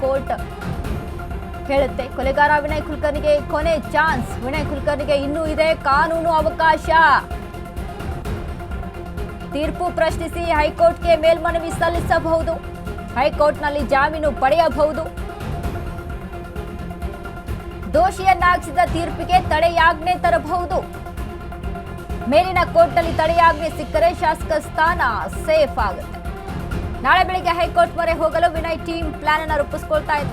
Court ಹೇಳುತ್ತೆ. ಕೊಲೆಗಾರ ವಿನಯ್ ಕುಲಕರ್ಣಿಗೆ ಕೊನೆ ಚಾನ್ಸ್. ವಿನಯ್ ಕುಲಕರ್ಣಿಗೆ ಇನ್ನೂ ಇದೆ ಕಾನೂನು ಅವಕಾಶ. ತೀರ್ಪು ಪ್ರಶ್ನಿಸಿ ಹೈಕೋರ್ಟ್ಗೆ ಮೇಲ್ಮನವಿ ಸಲ್ಲಿಸಬಹುದು. ಹೈಕೋರ್ಟ್ನಲ್ಲಿ ಜಾಮೀನು ಪಡೆಯಬಹುದು. ದೋಷಿಯನ್ನಾಗಿಸಿದ ತೀರ್ಪಿಗೆ ತಡೆಯಾಜ್ಞೆ ತರಬಹುದು. ಮೇಲಿನ ಕೋರ್ಟ್ನಲ್ಲಿ ತಡೆಯಾಜ್ಞೆ ಸಿಕ್ಕರೆ ಶಾಸಕ ಸ್ಥಾನ ಸೇಫ್ ಆಗುತ್ತೆ. ನಾಳೆ ಬೆಳಿಗ್ಗೆ ಹೈಕೋರ್ಟ್ ಮೊರೆ ಹೋಗಲು ವಿನಯ್ ಟೀಮ್ ಪ್ಲಾನ್ ಅನ್ನು ರೂಪಿಸಿಕೊಳ್ತಾ ಇದೆ.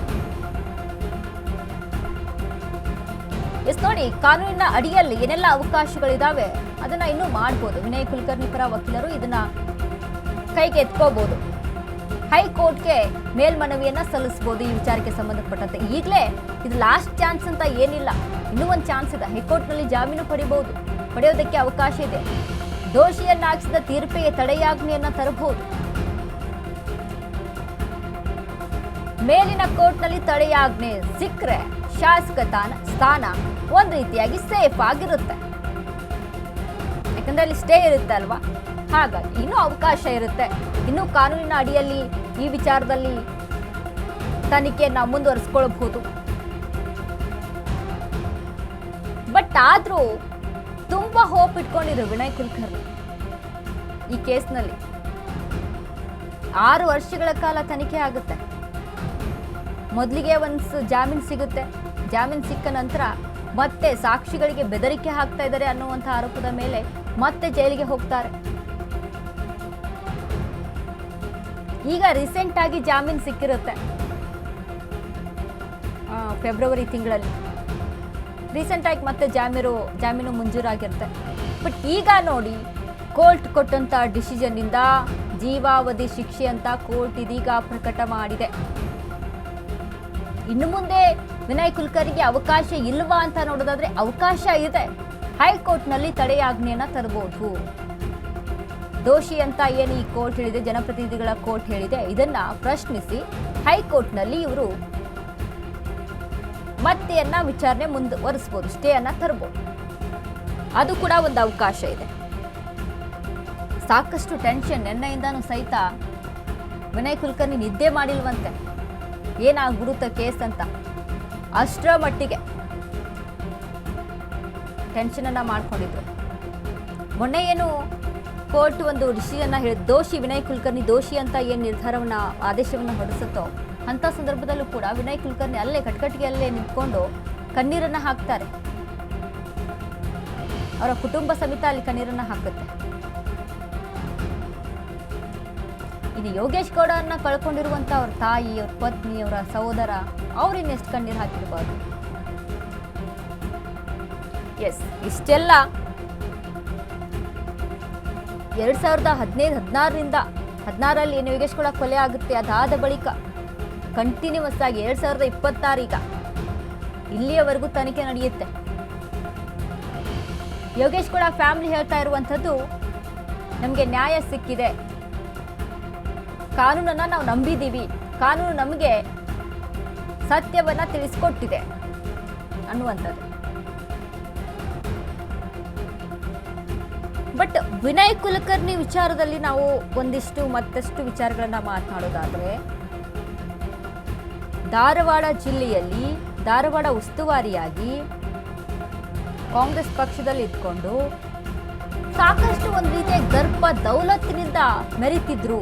ಎಸ್ ನೋಡಿ, ಕಾನೂನಿನ ಅಡಿಯಲ್ಲಿ ಏನೆಲ್ಲ ಅವಕಾಶಗಳಿದಾವೆ ಅದನ್ನ ಇನ್ನೂ ಮಾಡಬಹುದು. ವಿನಯ್ ಕುಲಕರ್ಣಿ ಪರ ವಕೀಲರು ಇದನ್ನ ಕೈಗೆ ಎತ್ಕೋಬಹುದು. ಹೈಕೋರ್ಟ್ಗೆ ಮೇಲ್ಮನವಿಯನ್ನ ಸಲ್ಲಿಸಬಹುದು ಈ ವಿಚಾರಕ್ಕೆ ಸಂಬಂಧಪಟ್ಟಂತೆ. ಈಗಲೇ ಇದು ಲಾಸ್ಟ್ ಚಾನ್ಸ್ ಅಂತ ಏನಿಲ್ಲ, ಇನ್ನೂ ಒಂದು ಚಾನ್ಸ್ ಇದೆ. ಹೈಕೋರ್ಟ್ನಲ್ಲಿ ಜಾಮೀನು ಪಡೆಯೋದಕ್ಕೆ ಅವಕಾಶ ಇದೆ. ದೋಷಿಯನ್ನಾಗಿಸಿದ ತೀರ್ಪಿಗೆ ತಡೆಯಾಜ್ಞೆಯನ್ನ ತರಬಹುದು. ಮೇಲಿನ ಕೋರ್ಟ್ನಲ್ಲಿ ತಡೆಯಾಜ್ಞೆ ಸಿಕ್ಕರೆ ಶಾಸಕ ಸ್ಥಾನ ಒಂದು ರೀತಿಯಾಗಿ ಸೇಫ್ ಆಗಿರುತ್ತೆ. ಯಾಕಂದ್ರೆ ಅಲ್ಲಿ ಸ್ಟೇ ಇರುತ್ತೆ ಅಲ್ವಾ, ಹಾಗಾಗಿ ಇನ್ನೂ ಅವಕಾಶ ಇರುತ್ತೆ. ಇನ್ನು ಕಾನೂನಿನ ಅಡಿಯಲ್ಲಿ ಈ ವಿಚಾರದಲ್ಲಿ ತನಿಖೆಯನ್ನ ಮುಂದುವರಿಸಿಕೊಳ್ಳಬಹುದು. ಬಟ್ ಆದ್ರೂ ತುಂಬಾ ಹೋಪ್ ಇಟ್ಕೊಂಡಿದ್ರು ವಿನಯ್ ಕುಲಕರ್ಣಿ ಈ ಕೇಸ್ನಲ್ಲಿ. 6 ವರ್ಷಗಳ ಕಾಲ ತನಿಖೆ ಆಗುತ್ತೆ. ಮೊದಲಿಗೆ ಒಂದು ಜಾಮೀನು ಸಿಗುತ್ತೆ. ಜಾಮೀನು ಸಿಕ್ಕ ನಂತರ ಮತ್ತೆ ಸಾಕ್ಷಿಗಳಿಗೆ ಬೆದರಿಕೆ ಹಾಕ್ತಾ ಇದ್ದಾರೆ ಅನ್ನುವಂಥ ಆರೋಪದ ಮೇಲೆ ಮತ್ತೆ ಜೈಲಿಗೆ ಹೋಗ್ತಾರೆ. ಈಗ ರೀಸೆಂಟ್ ಆಗಿ ಜಾಮೀನು ಸಿಕ್ಕಿರುತ್ತೆ ಫೆಬ್ರವರಿ ತಿಂಗಳಲ್ಲಿ. ರೀಸೆಂಟ್ ಆಗಿ ಮತ್ತೆ ಜಾಮೀನು ಮಂಜೂರಾಗಿರುತ್ತೆ. ಬಟ್ ಈಗ ನೋಡಿ, ಕೋರ್ಟ್ ಕೊಟ್ಟಂತ ಡಿಸಿಷನ್ ಇಂದ ಜೀವಾವಧಿ ಶಿಕ್ಷೆ ಅಂತ ಕೋರ್ಟ್ ಇದೀಗ ಪ್ರಕಟ ಮಾಡಿದೆ. ಇನ್ನು ಮುಂದೆ ವಿನಯ್ ಕುಲಕರ್ಣಿಗೆ ಅವಕಾಶ ಇಲ್ವಾ ಅಂತ ನೋಡೋದಾದ್ರೆ ಅವಕಾಶ ಇದೆ. ಹೈಕೋರ್ಟ್ನಲ್ಲಿ ತಡೆಯಾಜ್ಞೆಯನ್ನ ತರಬಹುದು. ದೋಷಿ ಅಂತ ಏನು ಈ ಕೋರ್ಟ್ ಹೇಳಿದೆ, ಜನಪ್ರತಿನಿಧಿಗಳ ಕೋರ್ಟ್ ಹೇಳಿದೆ, ಇದನ್ನ ಪ್ರಶ್ನಿಸಿ ಹೈಕೋರ್ಟ್ನಲ್ಲಿ ಇವರು ಮತ್ತೆಯನ್ನ ವಿಚಾರಣೆ ಮುಂದುವರಿಸಬಹುದು, ಸ್ಟೇ ಅನ್ನ ತರಬಹುದು. ಅದು ಕೂಡ ಒಂದು ಅವಕಾಶ ಇದೆ. ಸಾಕಷ್ಟು ಟೆನ್ಷನ್ ನಿನ್ನೆಯಿಂದಾನು ಸಹಿತ ವಿನಯ್ ಕುಲಕರ್ಣಿ ನಿದ್ದೆ ಮಾಡಿಲ್ವಂತೆ. ಏನಾಗ್ಬಿಡುತ್ತೆ ಕೇಸ್ ಅಂತ ಅಷ್ಟರ ಮಟ್ಟಿಗೆ ಟೆನ್ಷನ್ ಅನ್ನ ಮಾಡ್ಕೊಂಡಿದ್ರು. ಮೊನ್ನೆ ಏನು ಕೋರ್ಟ್ ಒಂದು ಡಿಸಿಷನ್ ಹೇಳಿ ವಿನಯ್ ಕುಲಕರ್ಣಿ ದೋಷಿ ಅಂತ ಏನು ನಿರ್ಧಾರವನ್ನ ಆದೇಶವನ್ನ ಹೊರಡಿಸುತ್ತೋ ಅಂತ ಸಂದರ್ಭದಲ್ಲೂ ಕೂಡ ವಿನಯ್ ಕುಲಕರ್ಣಿ ಅಲ್ಲೇ ಕಟ್ಕಟ್ಟಿಗೆಯಲ್ಲೇ ನಿಂತ್ಕೊಂಡು ಕಣ್ಣೀರನ್ನ ಹಾಕ್ತಾರೆ. ಅವರ ಕುಟುಂಬ ಸಮೇತ ಅಲ್ಲಿ ಕಣ್ಣೀರನ್ನ ಹಾಕುತ್ತೆ. ಇದು ಯೋಗೇಶ್ ಗೌಡರನ್ನ ಕಳ್ಕೊಂಡಿರುವಂತ ಅವ್ರ ತಾಯಿ, ಅವ್ರ ಪತ್ನಿ, ಅವರ ಸಹೋದರ, ಅವ್ರಿನ್ನೆಷ್ಟು ಕಣ್ಣೀರು ಹಾಕಿರ್ಬಾರ್ದು. ಎಸ್, ಇಷ್ಟೆಲ್ಲ 2015-16ರಲ್ಲಿ ಏನು ಯೋಗೇಶ್ ಗೌಡ ಕೊಲೆ ಆಗುತ್ತೆ. ಅದಾದ ಬಳಿಕ ಕಂಟಿನ್ಯೂಸ್ ಆಗಿ 2026 ಈಗ ಇಲ್ಲಿಯವರೆಗೂ ತನಿಖೆ ನಡೆಯುತ್ತೆ. ಯೋಗೇಶ್ ಗೌಡ ಫ್ಯಾಮಿಲಿ ಹೇಳ್ತಾ ಇರುವಂಥದ್ದು, ನಮಗೆ ನ್ಯಾಯ ಸಿಕ್ಕಿದೆ, ಕಾನೂನನ್ನ ನಾವು ನಂಬಿದ್ದೀವಿ, ಕಾನೂನು ನಮಗೆ ಸತ್ಯವನ್ನ ತಿಳಿಸ್ಕೊಟ್ಟಿದೆ ಅನ್ನುವಂಥದ್ದು. ಬಟ್ ವಿನಯ್ ಕುಲಕರ್ಣಿ ವಿಚಾರದಲ್ಲಿ ನಾವು ಮತ್ತಷ್ಟು ವಿಚಾರಗಳನ್ನ ಮಾತನಾಡೋದಾದ್ರೆ, ಧಾರವಾಡ ಜಿಲ್ಲೆಯಲ್ಲಿ ಧಾರವಾಡ ಉಸ್ತುವಾರಿಯಾಗಿ ಕಾಂಗ್ರೆಸ್ ಪಕ್ಷದಲ್ಲಿ ಇದ್ಕೊಂಡು ಸಾಕಷ್ಟು ಒಂದು ರೀತಿಯ ಗರ್ಭ ದೌಲತ್ತಿನಿಂದ ಮೆರೀತಿದ್ರು.